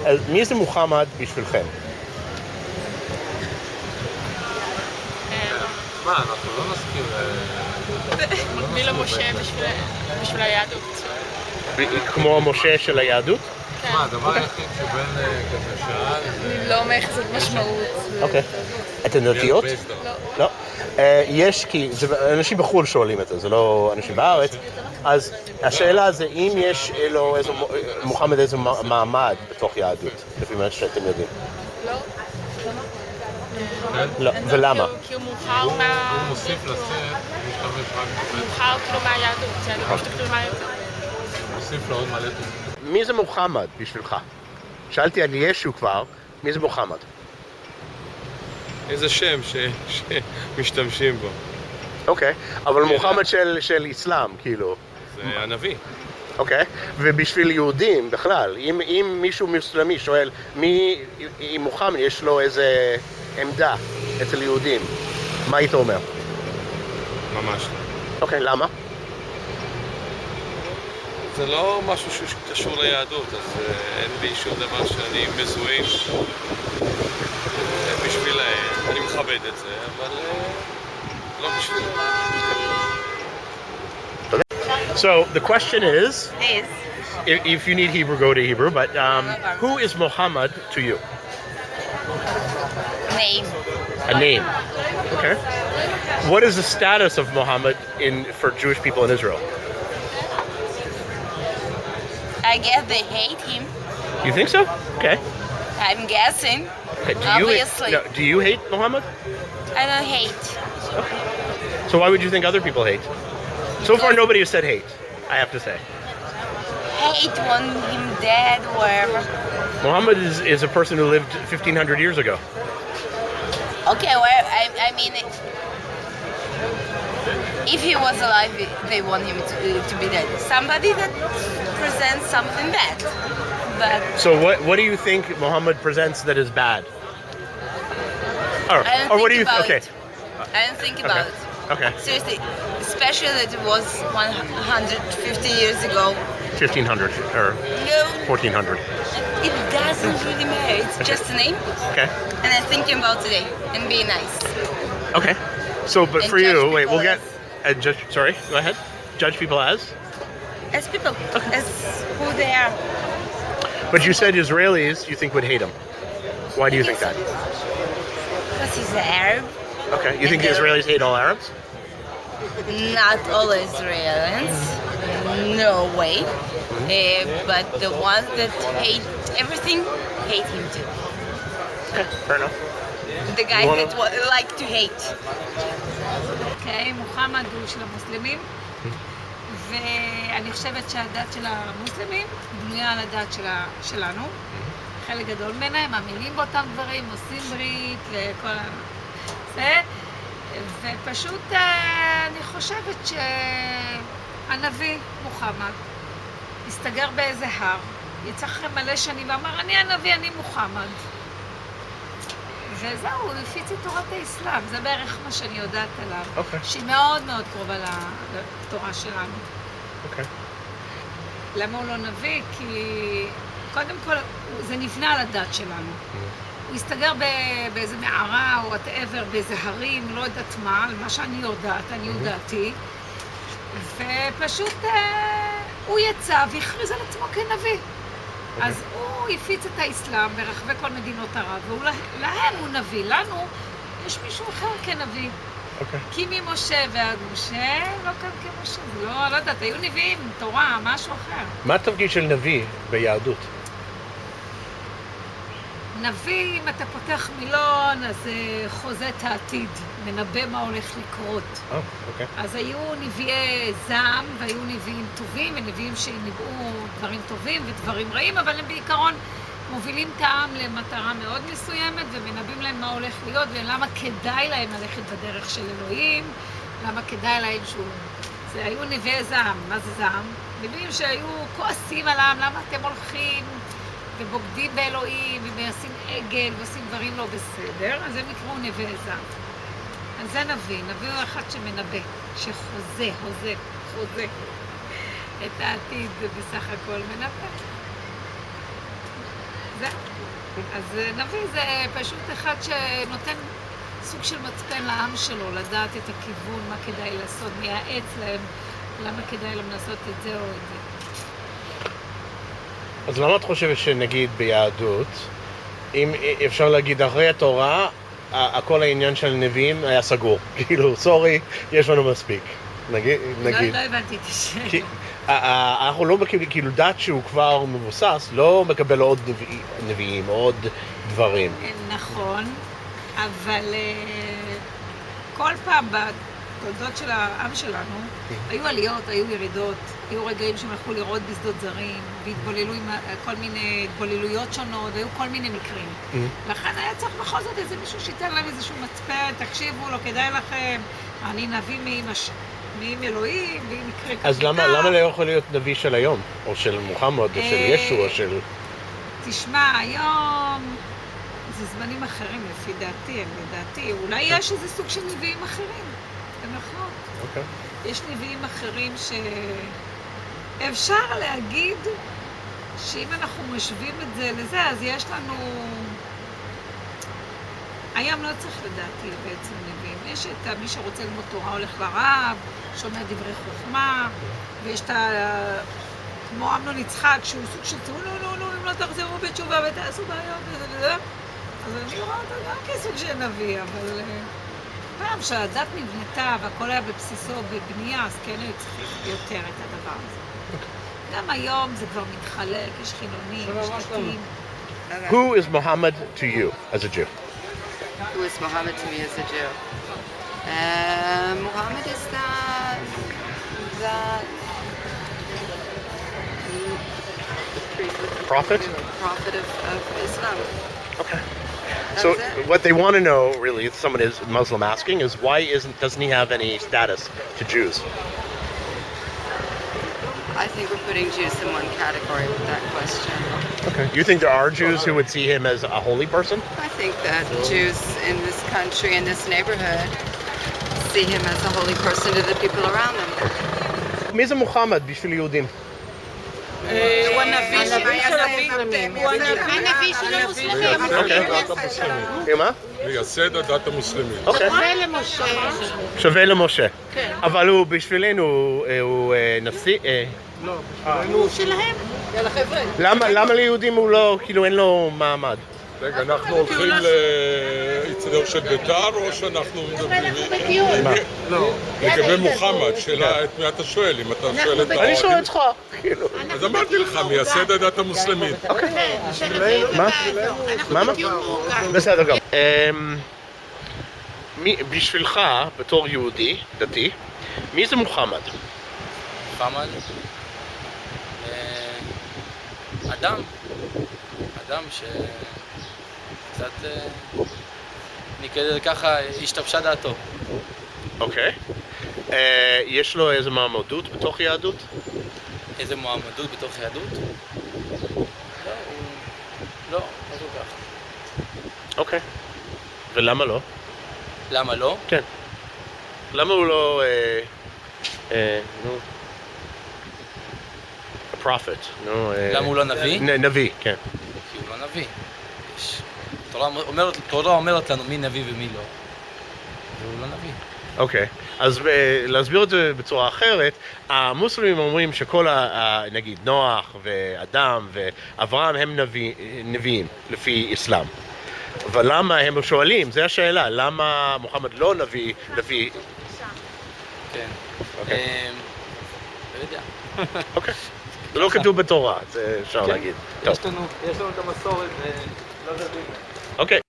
אז מי זה מוחמד בשבילכם? מה, אנחנו לא נסכים... מקביל למשה בשביל היהדות. כמו משה של היהדות? מה, הדבר היחיד שבין כזה שאל זה... לא מייחסת משמעות. אוקיי. אתן דתיות? לא. לא. יש, כי אנשים בחו"ל שואלים את זה, זה לא אנשים בארץ. אז השאלה זה אם יש לו מוחמד איזה מעמד בתוך יהדות, לפי מה שאתם יודעים. לא. לא, ולמה? כי הוא מאוחר הוא מוסיף לסט, הוא משתמש רק בבית. מאוחר כאילו מהיהדות, זה אני חושבת כאילו מהיהדות. הוא מוסיף לו עוד מלא תוספות. מי זה מוחמד בשבילך? שאלתי על ישו כבר, מי זה מוחמד? איזה שם שמשתמשים בו. אוקיי, אבל מוחמד של אסלאם, כאילו. זה הנביא. אוקיי, ובשביל יהודים בכלל, אם מישהו מוסלמי שואל אם מוחמד יש לו איזה עמדה אצל יהודים, מה היית אומר? ממש לא. אוקיי, למה? זה לא משהו שקשור ליהדות, אז אין לי שום דבר שאני מזוהה בשבילהם. אני מכבד את זה, אבל לא בשבילם. So the question is, if you need Hebrew, go to Hebrew, but who is Muhammad to you? Name. A name. Okay. What is the status of Muhammad for Jewish people in Israel? I guess they hate him. You think so? Okay. I'm guessing. Okay. Obviously. Do you hate Muhammad? I don't hate. So why would you think other people hate? So far, nobody has said hate, I have to say. Hate want him dead, wherever. Muhammad is a person who lived 1,500 years ago. Okay, well, I mean, if he was alive, they want him to be dead. Somebody that presents something bad. But So what do you think Muhammad presents that is bad? I don't Or what do think you about okay. it. I don't think about it. Okay. Seriously, especially that it was 150 years ago. 1,500 or No, 1,400. it doesn't really matter. It's just a name. Okay. And I'm thinking about today and be nice. Okay. So, but And for judge you, wait, people we'll get judge. Sorry, go ahead. Judge people as. As people, as who they are. But you said Israelis you think would hate him. Why do you think that? Because he's Arab. Okay. You think the Israelis hate all Arabs? Not all Israelis. No way. But the ones that hate everything hate him too. Okay. Fair enough. The guys You wanna- that like to hate. אוקיי, מוחמד הוא של המוסלמים, ואני חושבת שהדת של המוסלמים בנויה על הדת שלנו. חלק גדול ממנה, הם מאמינים באותם דברים, עושים ברית וכל זה, ופשוט אני חושבת שהנביא מוחמד הסתגר באיזה הר, יצא אחרי מלא שנים ואמר, אני הנביא, אני מוחמד. וזהו, הוא הפיץ את תורת האסלאם, זה בערך מה שאני יודעת עליו, אוקיי. שהיא מאוד מאוד קרובה לתורה שלנו. Okay. למה הוא לא נביא? כי קודם כל זה נבנה על הדת שלנו. הוא הסתגר באיזה מערה או whatever, באיזה הרים, לא יודעת מה, על מה שאני יודעת, אני יודעתי, ופשוט הוא יצא והכריז על עצמו כנביא. אז הוא הפיץ את האסלאם ברחבי כל מדינות ערב, ולהם הוא נביא, לנו יש מישהו אחר כנביא. Okay. כי ממשה ועד משה, לא כאן כמשה, זה לא יודעת, היו נביאים, תורה, משהו אחר. מה התפקיד של נביא ביהדות? נביא, אם אתה פותח מילון, אז זה חוזה את העתיד, מנבא מה הולך לקרות. אוקיי. אז היו נביאי זעם, והיו נביאים טובים, ונביאים שניבאו דברים טובים ודברים רעים, אבל הם בעיקרון מובילים את העם למטרה מאוד מסוימת, ומנבאים להם מה הולך להיות, ולמה כדאי להם ללכת בדרך של אלוהים, למה כדאי להם שהוא... זה היו נביאי זעם. מה זה זעם? נביאים שהיו כועסים על העם, למה אתם הולכים ובוגדים באלוהים, ומייסים עגל, ועושים דברים לא בסדר, אז הם יקראו נביאי זעם. אז זה נביא, נביא הוא אחד שמנבא, שחוזה, חוזה את העתיד, ובסך הכל מנבא. זהו. אז נביא זה פשוט אחד שנותן סוג של מצפן לעם שלו, לדעת את הכיוון, מה כדאי לעשות, מייעץ להם, למה כדאי להם לעשות את זה או את זה. אז למה את חושבת שנגיד ביהדות, אם אפשר להגיד אחרי התורה, כל העניין של נביאים היה סגור? כאילו, סורי, יש לנו מספיק. נגיד. לא הבנתי את השאלה. אנחנו לא מקבלים, כאילו דת שהוא כבר מבוסס, לא מקבל עוד נביאים, עוד דברים. נכון, אבל כל פעם בתולדות של העם שלנו, היו עליות, היו ירידות, היו רגעים שהם הלכו לראות בשדות זרים, והתבוללו עם כל מיני התבוללויות שונות, היו כל מיני מקרים. לכן היה צריך בכל זאת איזה מישהו שייתן להם איזשהו מצפן, תקשיבו, לא כדאי לכם, אני נביא מאלוהים, ואם יקרה כך. אז למה לא יכול להיות נביא של היום? או של מוחמד, או של ישו, או של... תשמע, היום זה זמנים אחרים לפי דעתי, לדעתי. אולי יש איזה סוג של נביאים אחרים, נכון. אוקיי. יש נביאים אחרים שאפשר להגיד שאם אנחנו משווים את זה לזה, אז יש לנו... היום לא צריך לדעתי בעצם נביאים. יש את מי שרוצה ללמוד תורה הולך לרב, שומע דברי חוכמה, ויש את כמו אמנון יצחק, שהוא סוג של צהוב, לא, אם לא תחזרו בתשובה ותעשו בעיות וזה. אז אני רואה אותו גם כסוג של נביא, אבל פעם שהדת נבנתה והכל היה בבסיסו בבנייה, אז כן היו צריכים יותר את הדבר הזה. גם היום זה כבר מתחלק, יש חילונים, יש דתיים. Who is Muhammad to you as a Jew? Who is Muhammad to me as a Jew? Muhammad is the Prophet? prophet of Islam. Okay. That's So it. what they want to know, really, if someone is Muslim asking, is why doesn't he have any status to Jews? I think we're putting Jews in one category with that question. Okay. You think there are Jews who would see him as a holy person? I think that Jews in this country, in this neighborhood, see him as a holy person to the people around them. מי זה מוחמד בשביל יהודים? הוא הנביא של המוסלמים. הוא הנביא של המוסלמים. מה? מייסד הדת המוסלמית. אוקיי. שווה למשה. שווה למשה. אבל הוא בשבילנו, הוא נשיא... הוא שלהם. למה ליהודים הוא לא, כאילו אין לו מעמד? רגע, אנחנו הולכים לאצטדיון של בית"ר או שאנחנו מדברים? לא. לגבי מוחמד, שאלה את מי אתה שואל, אם אתה שואל את אני שואל אותך. אז אמרתי לך, מייסד הדת המוסלמית. מה? בסדר גם. בשבילך, בתור יהודי, דתי, מי זה מוחמד? מוחמד? אדם שקצת ככה השתבשה דעתו. אוקיי. יש לו איזו מעמדות בתוך יהדות? איזה מועמדות בתוך יהדות? לא כל כך. אוקיי. ולמה לא? למה לא? כן. למה הוא לא... prophet, למה הוא לא נביא? נביא, כן. כי הוא לא נביא. תורה אומרת לנו מי נביא ומי לא. והוא לא נביא. אוקיי, אז להסביר את זה בצורה אחרת, המוסלמים אומרים שכל, נגיד, נוח ואדם ואברהם הם נביאים, לפי אסלאם. אבל למה הם שואלים, זו השאלה, למה מוחמד לא נביא לפי... כן. אוקיי. לא יודע. אוקיי. זה לא כתוב בתורה, זה אפשר להגיד. יש לנו את המסורת ולא יודעים. אוקיי.